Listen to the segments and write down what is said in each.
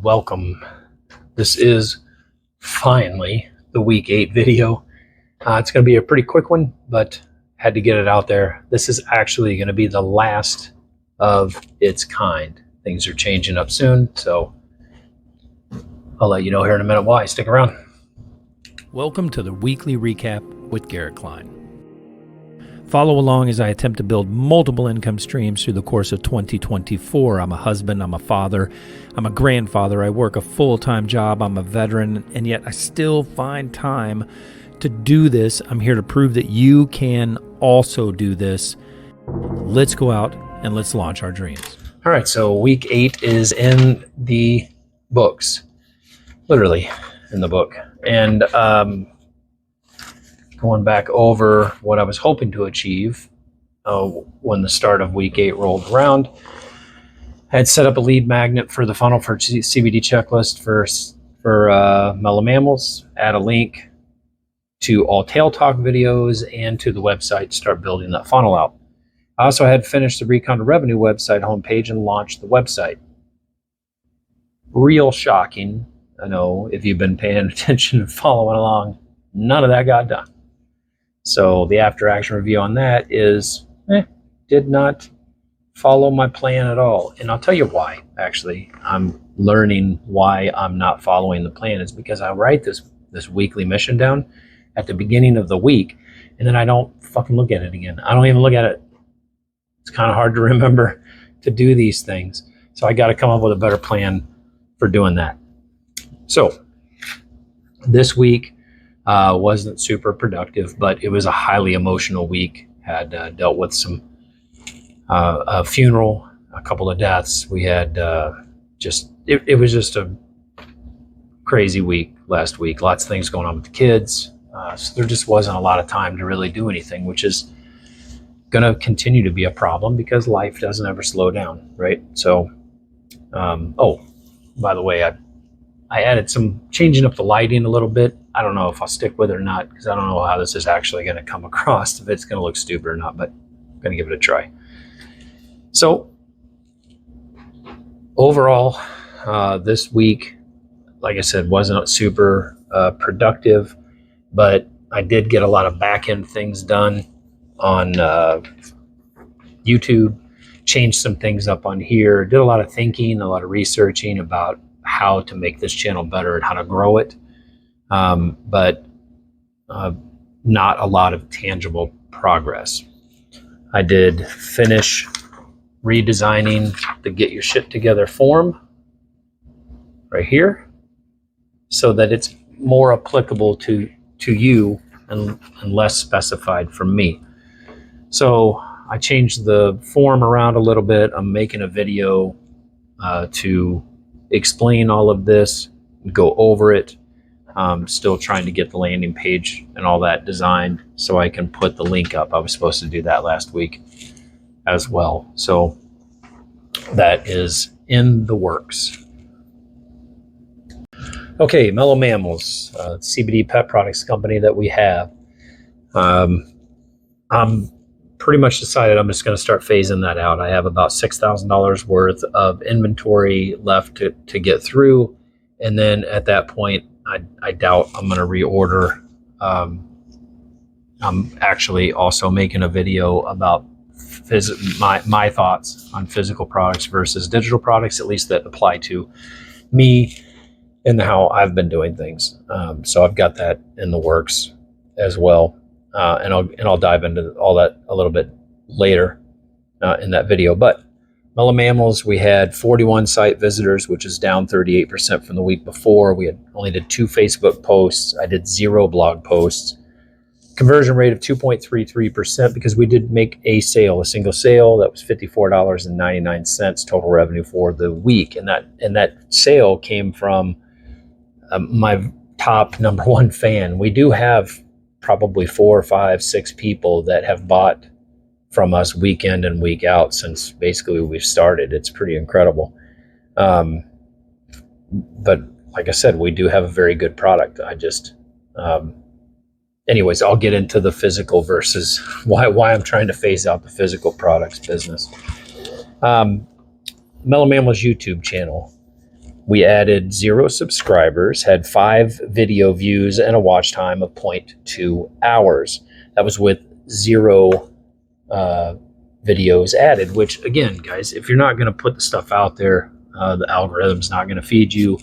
Welcome. This is finally the week 8 video. It's going to be a pretty quick one, but had to get it out there. This is actually going to be the last of its kind. Things are changing up soon, so I'll let you know here in a minute why. Stick around. Welcome to the weekly recap with Garrett Klein. Follow along as I attempt to build multiple income streams through the course of 2024. I'm a husband, I'm a father, I'm a grandfather, I work a full-time job, I'm a veteran, and yet I still find time to do this. I'm here to prove that you can also do this. Let's go out and let's launch our dreams. All right, so week 8 is in the books, literally in the book. And going back over what I was hoping to achieve when the start of week 8 rolled around. I had set up a lead magnet for the funnel for CBD checklist for Mellow Mammals, add a link to all Tail Talk videos and to the website to start building that funnel out. I also had finished the Recon to Revenue website homepage and launched the website. Real shocking. I know if you've been paying attention and following along, none of that got done. So the after action review on that is, did not follow my plan at all. And I'll tell you why, actually. I'm learning why I'm not following the plan is because I write this weekly mission down at the beginning of the week, and then I don't fucking look at it again. I don't even look at it. It's kind of hard to remember to do these things. So I got to come up with a better plan for doing that. So this week, wasn't super productive, but it was a highly emotional week. Had dealt with some a funeral, a couple of deaths. We had it was just a crazy week last week. Lots of things going on with the kids. So there just wasn't a lot of time to really do anything, which is going to continue to be a problem because life doesn't ever slow down, right? So, by the way, I added some changing up the lighting a little bit. I don't know if I'll stick with it or not because I don't know how this is actually going to come across, if it's going to look stupid or not, but I'm going to give it a try. So overall, this week, like I said, wasn't super productive, but I did get a lot of back-end things done on YouTube, changed some things up on here, did a lot of thinking, a lot of researching about how to make this channel better and how to grow it. But not a lot of tangible progress. I did finish redesigning the Get Your Shit Together form right here so that it's more applicable to you and less specified from me. So I changed the form around a little bit. I'm making a video to explain all of this, go over it. Still trying to get the landing page and all that designed so I can put the link up. I was supposed to do that last week as well. So that is in the works. Okay, Mellow Mammals, CBD pet products company that we have. I'm pretty much decided I'm just going to start phasing that out. I have about $6,000 worth of inventory left to get through. And then at that point, I doubt I'm going to reorder. I'm actually also making a video about my thoughts on physical products versus digital products, at least that apply to me and how I've been doing things. So I've got that in the works as well. And I'll dive into all that a little bit later in that video. But Mellow Mammals, we had 41 site visitors, which is down 38% from the week before. We only did 2 Facebook posts. I did 0 blog posts. Conversion rate of 2.33% because we did make a single sale. That was $54.99 total revenue for the week. And that sale came from my top number 1 fan. We do have probably 4, 5, 6 people that have bought from us week in and week out since basically we've started. It's pretty incredible. But like I said, we do have a very good product. Anyways, I'll get into the physical versus why I'm trying to phase out the physical products business. Mellow Mammals YouTube channel. We added 0 subscribers, had 5 video views, and a watch time of 0.2 hours. That was with 0 videos added, which again, guys, if you're not going to put the stuff out there, the algorithm's not going to feed you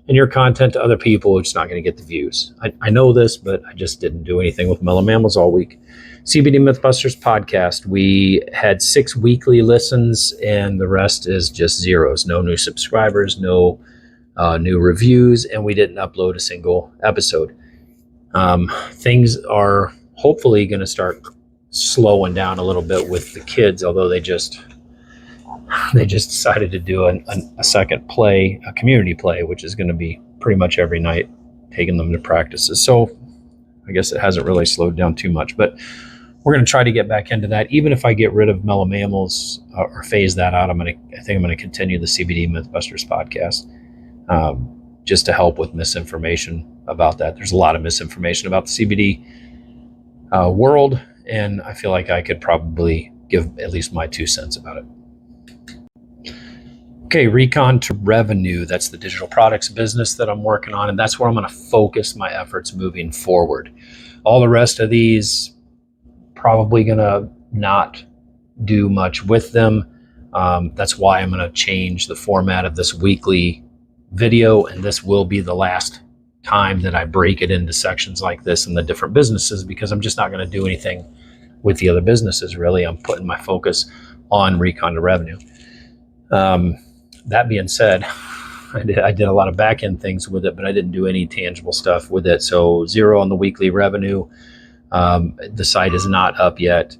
and your content to other people. It's not going to get the views. I know this, but I just didn't do anything with Mellow Mammals all week. CBD Mythbusters podcast, we had 6 weekly listens, and the rest is just zeros. No new subscribers, no new reviews, and we didn't upload a single episode. Things are hopefully going to start slowing down a little bit with the kids, although they just decided to do a second play, a community play, which is going to be pretty much every night, taking them to practices. So I guess it hasn't really slowed down too much, but we're going to try to get back into that. Even if I get rid of Mellow Mammals or phase that out, I think I'm going to continue the CBD Mythbusters podcast, just to help with misinformation about that. There's a lot of misinformation about the CBD world, and I feel like I could probably give at least my 2 cents about it. Okay, Recon to Revenue. That's the digital products business that I'm working on, and that's where I'm going to focus my efforts moving forward. All the rest of these, probably going to not do much with them. That's why I'm going to change the format of this weekly video, and this will be the last time that I break it into sections like this in the different businesses, because I'm just not going to do anything with the other businesses. Really, I'm putting my focus on Recon to Revenue. That being said, I did a lot of back end things with it, but I didn't do any tangible stuff with it. So 0 on the weekly revenue. The site is not up yet,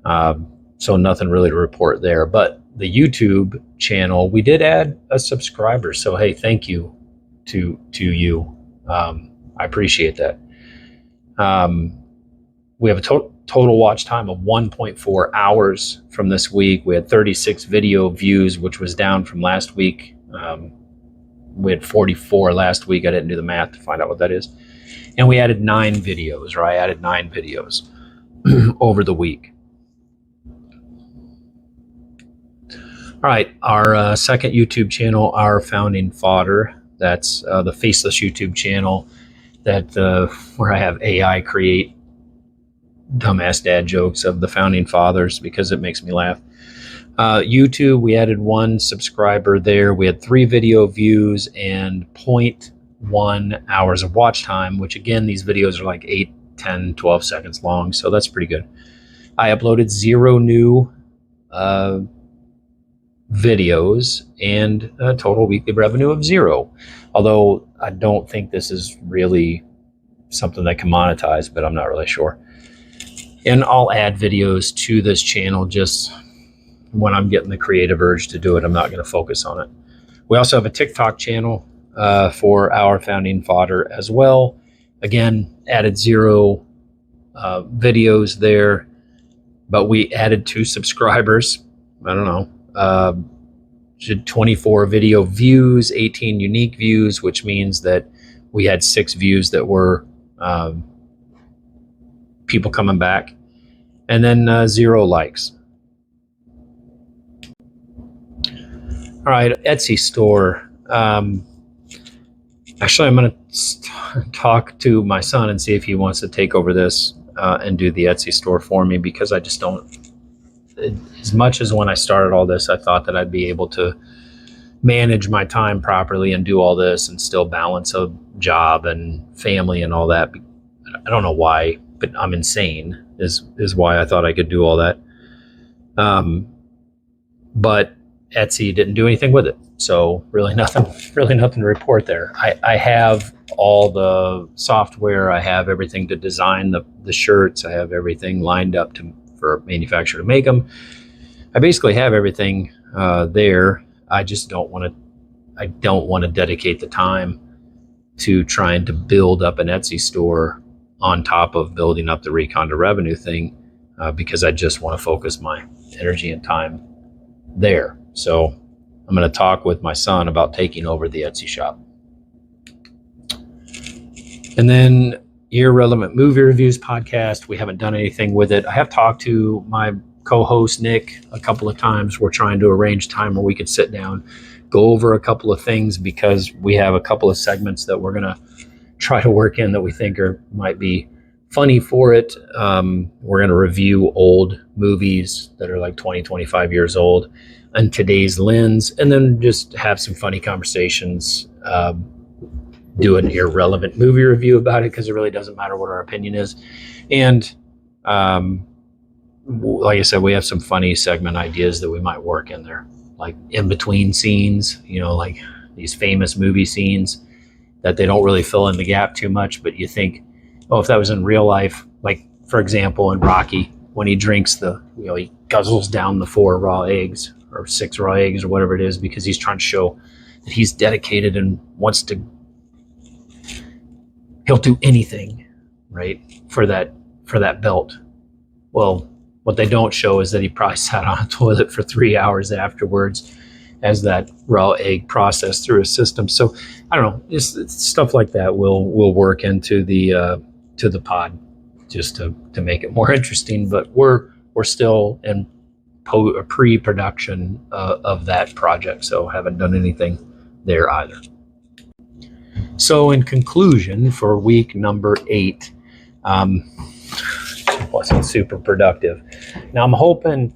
so nothing really to report there. But the YouTube channel, we did add a subscriber. So hey, thank you to you. I appreciate that. We have a total watch time of 1.4 hours from this week. We had 36 video views, which was down from last week. We had 44 last week. I didn't do the math to find out what that is. And we added 9 videos, or I added 9 videos over the week. All right, our second YouTube channel, Our Founding Fodder. That's the faceless YouTube channel that where I have AI create dumbass dad jokes of the founding fathers because it makes me laugh. YouTube, we added 1 subscriber there. We had 3 video views and 0.1 hours of watch time, which again, these videos are like 8, 10, 12 seconds long. So that's pretty good. I uploaded 0 new videos and a total weekly revenue of 0. Although I don't think this is really something that can monetize, but I'm not really sure. And I'll add videos to this channel just when I'm getting the creative urge to do it. I'm not going to focus on it. We also have a TikTok channel for Our Founding Fodder as well. Again, added 0 videos there, but we added 2 subscribers. I don't know, 24 video views, 18 unique views, which means that we had 6 views that were people coming back, and then 0 likes. All right, Etsy store. Actually, I'm going to talk to my son and see if he wants to take over this and do the Etsy store for me, because I just don't, as much as when I started all this, I thought that I'd be able to manage my time properly and do all this and still balance a job and family and all that. I don't know why, but I'm insane is why I thought I could do all that. But Etsy didn't do anything with it. So really nothing to report there. I have all the software. I have everything to design the shirts. I have everything lined up for a manufacturer to make them. I basically have everything there. I just don't want to dedicate the time to trying to build up an Etsy store on top of building up the Recon to Revenue thing, because I just want to focus my energy and time there. So I'm going to talk with my son about taking over the Etsy shop. And then Irrelevant Movie Reviews podcast. We haven't done anything with it. I have talked to my co-host Nick a couple of times. We're trying to arrange time where we could sit down go over a couple of things because we have a couple of segments that we're going to try to work in that we think might be funny for it. We're going to review old movies that are like 20, 25 years old and today's lens, and then just have some funny conversations, do an irrelevant movie review about it because it really doesn't matter what our opinion is. And like I said, we have some funny segment ideas that we might work in there, like in between scenes, like these famous movie scenes that they don't really fill in the gap too much, but you think, oh, if that was in real life, like for example, in Rocky, when he drinks he guzzles down the 4 raw eggs or 6 raw eggs or whatever it is, because he's trying to show that he's dedicated and he'll do anything, right, for that belt. Well, what they don't show is that he probably sat on a toilet for 3 hours afterwards as that raw egg processed through his system. So I don't know, just stuff like that we'll work into the pod just to make it more interesting. But we're still in pre-production of that project, so haven't done anything there either. So in conclusion, for week number 8, wasn't super productive. Now I'm hoping,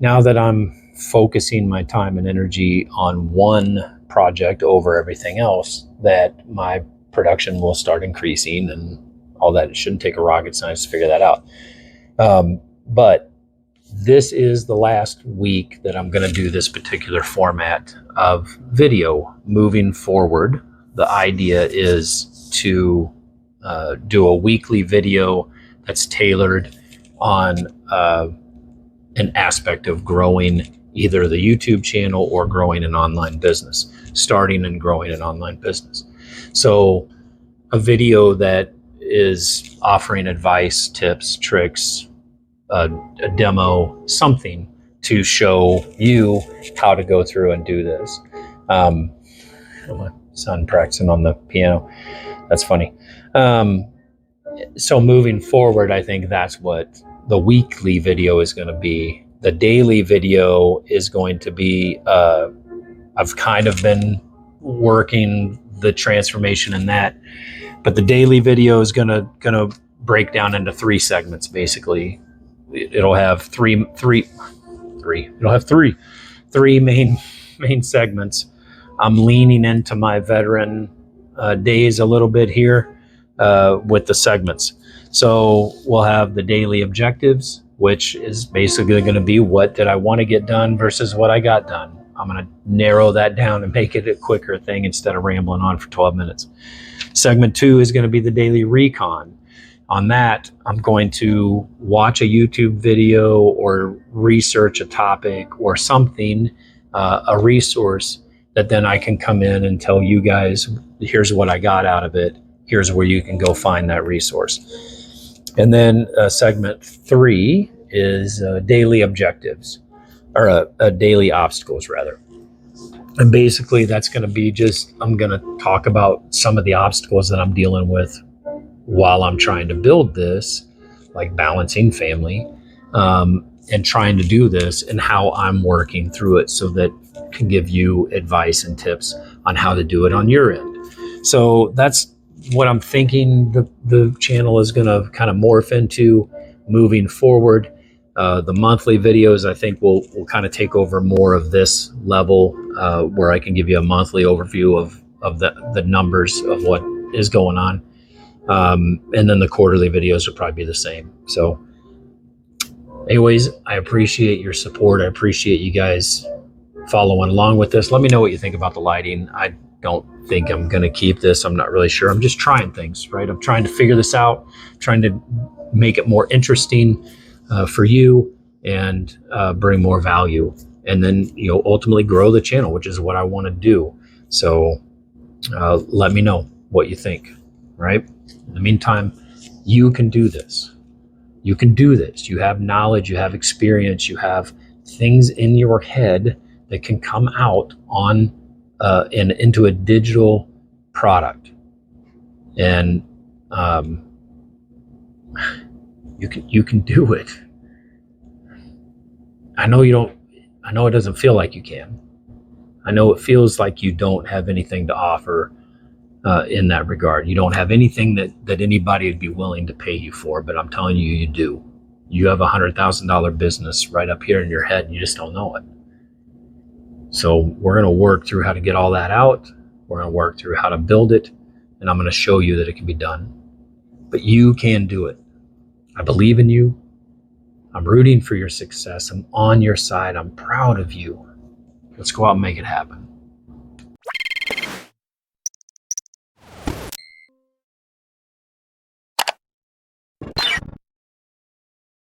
now that I'm focusing my time and energy on one project over everything else, that my production will start increasing and all that. It shouldn't take a rocket science to figure that out. But this is the last week that I'm going to do this particular format of video. Moving forward, the idea is to do a weekly video that's tailored on an aspect of growing either the YouTube channel or growing an online business, starting and growing an online business. So a video that is offering advice, tips, tricks, a demo, something to show you how to go through and do this. My son practicing on the piano. That's funny. So moving forward, I think that's what the weekly video is going to be. The daily video is going to be, I've kind of been working the transformation in that, but the daily video is going to break down into 3 segments. Basically, it'll have three main segments. I'm leaning into my veteran days a little bit here with the segments. So we'll have the daily objectives, which is basically going to be what did I want to get done versus what I got done. I'm going to narrow that down and make it a quicker thing instead of rambling on for 12 minutes. Segment 2 is going to be the daily recon. On that, I'm going to watch a YouTube video or research a topic or something, a resource that then I can come in and tell you guys, here's what I got out of it. Here's where you can go find that resource. And then segment 3 is daily objectives, or daily obstacles rather. And basically that's going to be I'm going to talk about some of the obstacles that I'm dealing with while I'm trying to build this, like balancing family, and trying to do this and how I'm working through it so that I can give you advice and tips on how to do it on your end. So that's what I'm thinking the channel is going to kind of morph into moving forward. The monthly videos, I think, will kind of take over more of this level, where I can give you a monthly overview of the numbers of what is going on. And then the quarterly videos will probably be the same. So anyways, I appreciate your support. I appreciate you guys following along with this. Let me know what you think about the lighting. I don't think I'm going to keep this. I'm not really sure. I'm just trying things, right? I'm trying to figure this out, trying to make it more interesting for you and bring more value. And then, ultimately grow the channel, which is what I want to do. So let me know what you think, right? In the meantime, you can do this. You can do this. You have knowledge, you have experience, you have things in your head that can come out on and into a digital product. And you can do it. I know it doesn't feel like you can. I know it feels like you don't have anything to offer in that regard. You don't have anything that anybody would be willing to pay you for, but I'm telling you, you do. You have $100,000 business right up here in your head, and you just don't know it. So we're going to work through how to get all that out. We're going to work through how to build it, and I'm going to show you that it can be done. But you can do it. I believe in you. I'm rooting for your success. I'm on your side. I'm proud of you. Let's go out and make it happen.